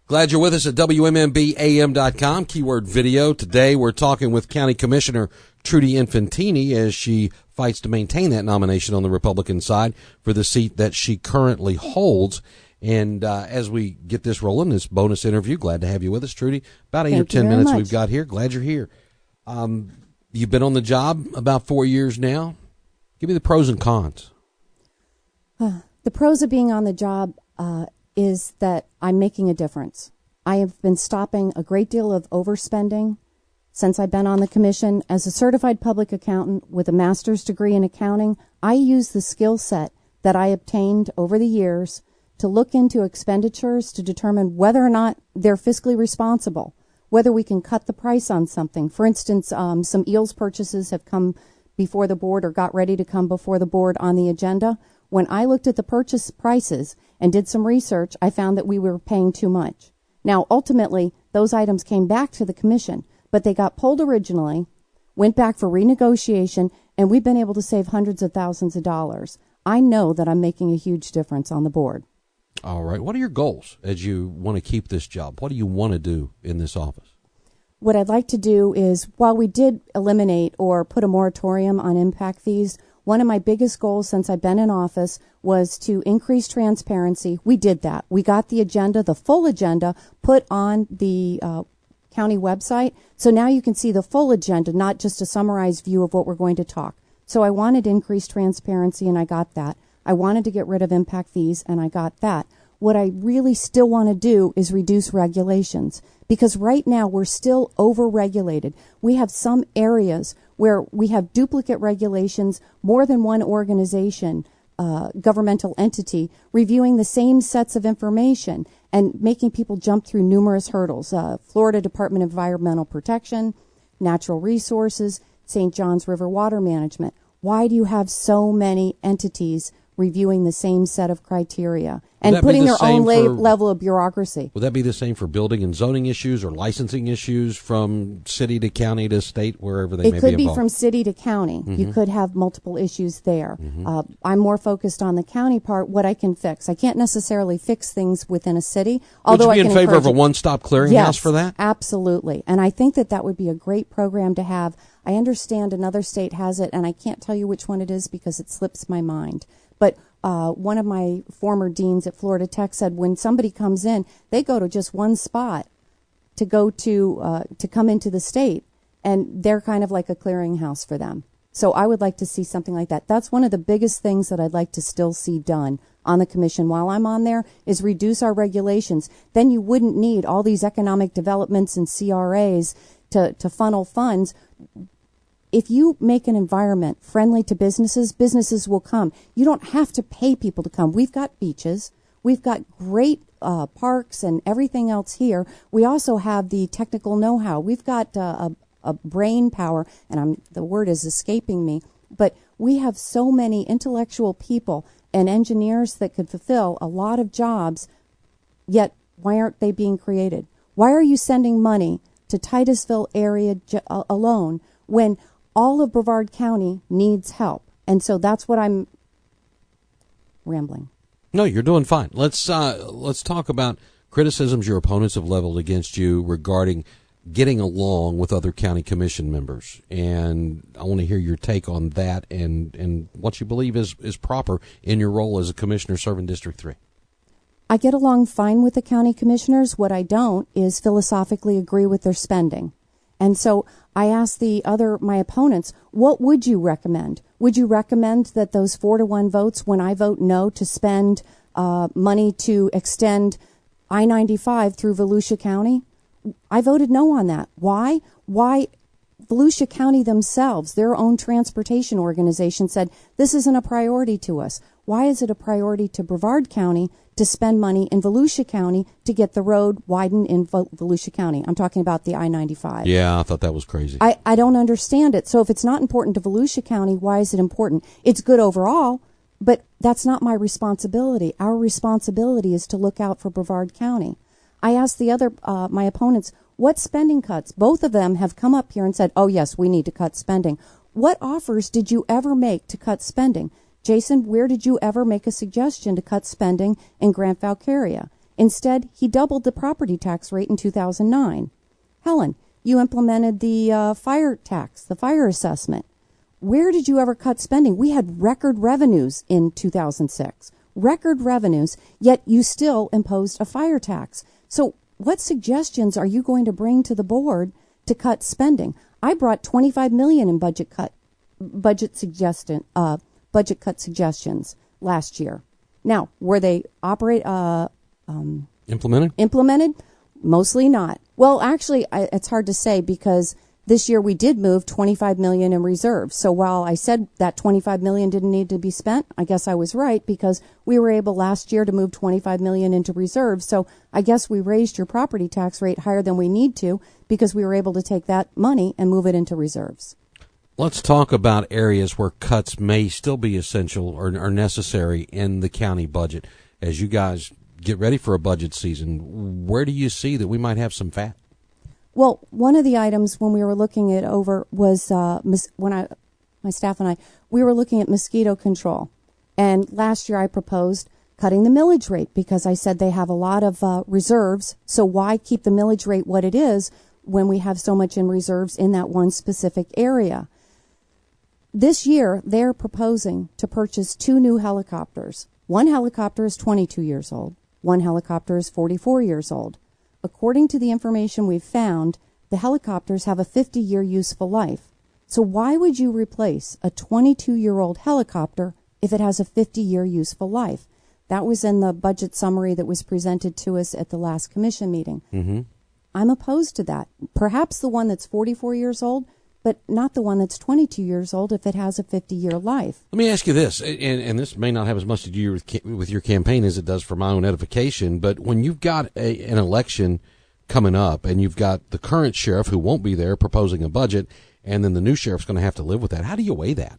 Glad you're with us at WMMBAM.com, keyword video. Today we're talking with County Commissioner Trudie Infantini as she fights to maintain that nomination on the Republican side for the seat that she currently holds. And as we get this rolling, this bonus interview, glad to have you with us, Trudie. About 8 or 10 minutes we've got here. Glad you're here. You've been on the job about 4 years now. Give me the pros and cons. The pros of being on the job is that I'm making a difference. I have been stopping a great deal of overspending since I've been on the commission. As a certified public accountant with a master's degree in accounting, I use the skill set that I obtained over the years to look into expenditures to determine whether or not they're fiscally responsible, whether we can cut the price on something. For instance, some eels purchases have come before the board or got ready to come before the board on the agenda. When I looked at the purchase prices and did some research, I found that we were paying too much. Now, ultimately, those items came back to the commission, but they got pulled originally, went back for renegotiation, and we've been able to save hundreds of thousands of dollars. I know that I'm making a huge difference on the board. All right. What are your goals as you want to keep this job? What do you want to do in this office? What I'd like to do is, while we did eliminate or put a moratorium on impact fees, one of my biggest goals since I've been in office was to increase transparency. We did that. We got the agenda, the full agenda, put on the county website. So now you can see the full agenda, not just a summarized view of what we're going to talk. So I wanted increased transparency, and I got that. I wanted to get rid of impact fees, and I got that. What I really still want to do is reduce regulations, because right now we're still over-regulated. We have some areas where we have duplicate regulations, more than one organization, governmental entity, reviewing the same sets of information and making people jump through numerous hurdles. Florida Department of Environmental Protection, Natural Resources, St. Johns River Water Management. Why do you have so many entities reviewing the same set of criteria and putting their own level of bureaucracy? Would that be the same for building and zoning issues or licensing issues from city to county to state, wherever they may be involved? It could be from city to county. Mm-hmm. You could have multiple issues there. Mm-hmm. I'm more focused on the county part, what I can fix. I can't necessarily fix things within a city. Although would you be in favor of a one-stop clearinghouse for that? Absolutely. And I think that would be a great program to have. I understand another state has it, and I can't tell you which one it is because it slips my mind. But one of my former deans at Florida Tech said when somebody comes in, they go to just one spot to go to come into the state, and they're kind of like a clearinghouse for them. So I would like to see something like that. That's one of the biggest things that I'd like to still see done on the commission while I'm on there is reduce our regulations. Then you wouldn't need all these economic developments and CRAs to funnel funds. If you make an environment friendly to businesses, businesses will come. You don't have to pay people to come. We've got beaches. We've got great parks and everything else here. We also have the technical know-how. We've got a brain power, and the word is escaping me, but we have so many intellectual people and engineers that could fulfill a lot of jobs, yet why aren't they being created? Why are you sending money to Titusville area alone when all of Brevard County needs help? And so that's what I'm rambling. No, you're doing fine. Let's talk about criticisms your opponents have leveled against you regarding getting along with other county commission members. And I want to hear your take on that and what you believe is proper in your role as a commissioner serving District 3. I get along fine with the county commissioners. What I don't is philosophically agree with their spending. And so I asked my opponents, what would you recommend? Would you recommend that those 4-1 votes, when I vote no to spend money to extend I-95 through Volusia County? I voted no on that. Why? Volusia County themselves, their own transportation organization, said this isn't a priority to us. Why is it a priority to Brevard County to spend money in Volusia County to get the road widened in Volusia County? I'm talking about the I-95. Yeah, I thought that was crazy. I don't understand it. So if it's not important to Volusia County, why is it important? It's good overall, but that's not my responsibility. Our responsibility is to look out for Brevard County. I asked my opponents, what spending cuts? Both of them have come up here and said, oh, yes, we need to cut spending. What offers did you ever make to cut spending? Jason, where did you ever make a suggestion to cut spending in Grant Valkyria? Instead, he doubled the property tax rate in 2009. Helen, you implemented the fire tax, the fire assessment. Where did you ever cut spending? We had record revenues in 2006, record revenues, yet you still imposed a fire tax. So what suggestions are you going to bring to the board to cut spending? I brought $25 million in budget cut suggestions last year. Now, were they implemented? Mostly not. Well, actually, it's hard to say because this year we did move $25 million in reserves. So while I said that $25 million didn't need to be spent, I guess I was right because we were able last year to move $25 million into reserves. So I guess we raised your property tax rate higher than we need to because we were able to take that money and move it into reserves. Let's talk about areas where cuts may still be essential or necessary in the county budget. As you guys get ready for a budget season, where do you see that we might have some fat? Well, one of the items when we were looking it over was my staff and I, we were looking at mosquito control. And last year I proposed cutting the millage rate because I said they have a lot of reserves. So why keep the millage rate what it is when we have so much in reserves in that one specific area? This year, they're proposing to purchase 2 new helicopters. One helicopter is 22 years old. One helicopter is 44 years old. According to the information we've found, the helicopters have a 50-year useful life. So why would you replace a 22-year-old helicopter if it has a 50-year useful life? That was in the budget summary that was presented to us at the last commission meeting. Mm-hmm. I'm opposed to that. Perhaps the one that's 44 years old, but not the one that's 22 years old if it has a 50-year life. Let me ask you this, and this may not have as much to do with your campaign as it does for my own edification, but when you've got an election coming up and you've got the current sheriff who won't be there proposing a budget, and then the new sheriff's going to have to live with that, how do you weigh that?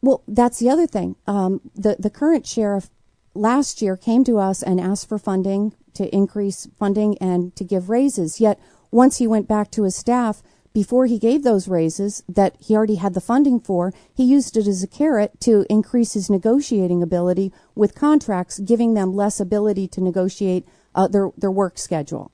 Well, that's the other thing. The current sheriff last year came to us and asked for funding, to increase funding and to give raises, yet once he went back to his staff, before he gave those raises that he already had the funding for, he used it as a carrot to increase his negotiating ability with contracts, giving them less ability to negotiate their work schedule.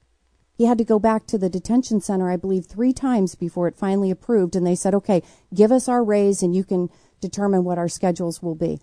He had to go back to the detention center, I believe, 3 times before it finally approved, and they said, okay, give us our raise and you can determine what our schedules will be.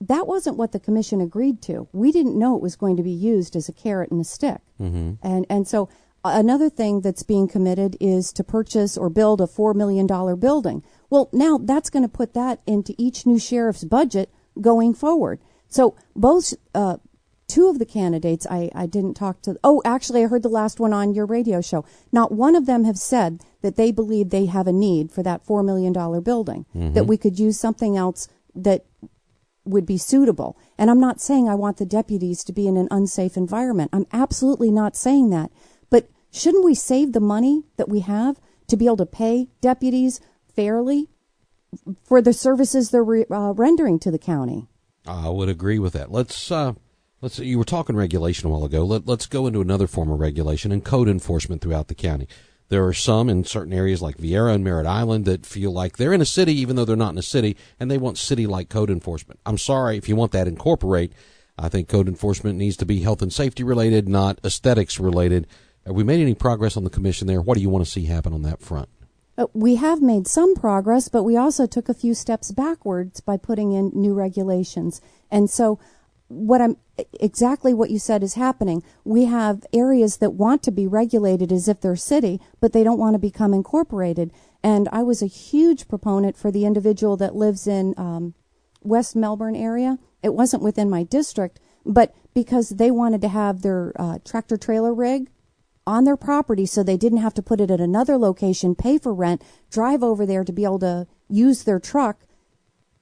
That wasn't what the commission agreed to. We didn't know it was going to be used as a carrot and a stick. Mm-hmm. And so another thing that's being committed is to purchase or build a $4 million building. Well, now that's going to put that into each new sheriff's budget going forward. So both 2 of the candidates I didn't talk to. Oh, actually, I heard the last one on your radio show. Not one of them have said that they believe they have a need for that $4 million building, mm-hmm. that we could use something else that would be suitable. And I'm not saying I want the deputies to be in an unsafe environment. I'm absolutely not saying that. But shouldn't we save the money that we have to be able to pay deputies fairly for the services they're rendering to the county? I would agree with that. Let's see, you were talking regulation a while ago. Let's go into another form of regulation and code enforcement throughout the county. There are some in certain areas like Viera and Merritt Island that feel like they're in a city even though they're not in a city, and they want city-like code enforcement. I'm sorry, if you want that, incorporate. I think code enforcement needs to be health and safety related, not aesthetics related. Have we made any progress on the commission there? What do you want to see happen on that front? We have made some progress, but we also took a few steps backwards by putting in new regulations. And so exactly what you said is happening. We have areas that want to be regulated as if they're city, but they don't want to become incorporated. And I was a huge proponent for the individual that lives in West Melbourne area. It wasn't within my district, but because they wanted to have their tractor trailer rig on their property so they didn't have to put it at another location, pay for rent, drive over there to be able to use their truck.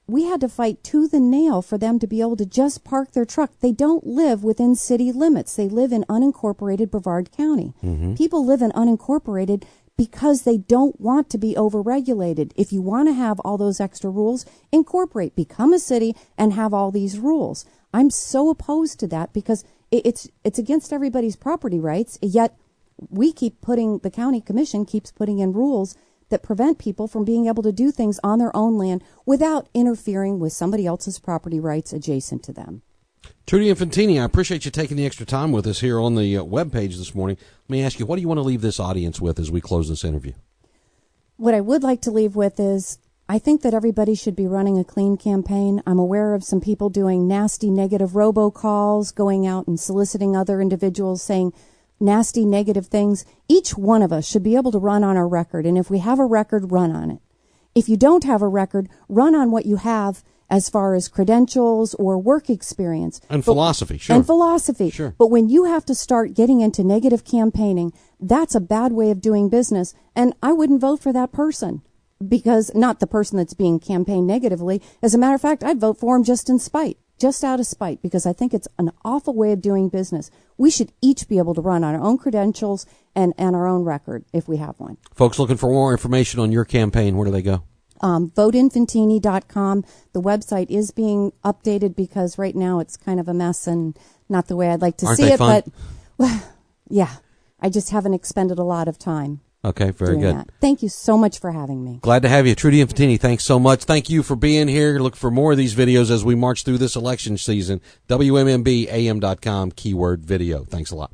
We had to fight tooth and nail for them to be able to just park their truck. They don't live within city limits. They live in unincorporated Brevard County. Mm-hmm. People live in unincorporated because they don't want to be overregulated. If you want to have all those extra rules, incorporate, become a city, and have all these rules. I'm so opposed to that because it's against everybody's property rights, yet the county commission keeps putting in rules that prevent people from being able to do things on their own land without interfering with somebody else's property rights adjacent to them. Trudie Infantini, I appreciate you taking the extra time with us here on the webpage this morning. Let me ask you, what do you want to leave this audience with as we close this interview? What I would like to leave with is, I think that everybody should be running a clean campaign. I'm aware of some people doing nasty negative robocalls, going out and soliciting other individuals, saying nasty negative things. Each one of us should be able to run on our record, and if we have a record, run on it. If you don't have a record, run on what you have as far as credentials or work experience. And philosophy, sure. And philosophy. Sure. But when you have to start getting into negative campaigning, that's a bad way of doing business. And I wouldn't vote for that person, because not the person that's being campaigned negatively. As a matter of fact, I'd vote for him just in spite, just out of spite, because I think it's an awful way of doing business. We should each be able to run on our own credentials and our own record if we have one. Folks looking for more information on your campaign, where do they go? VoteInfantini.com. The website is being updated because right now it's kind of a mess and not the way I'd like to Aren't see they it. fun? But, well, yeah, I just haven't expended a lot of time. Okay, very good. That. Thank you so much for having me. Glad to have you. Trudie Infantini, thanks so much. Thank you for being here. Look for more of these videos as we march through this election season. WMMBAM.com, keyword video. Thanks a lot.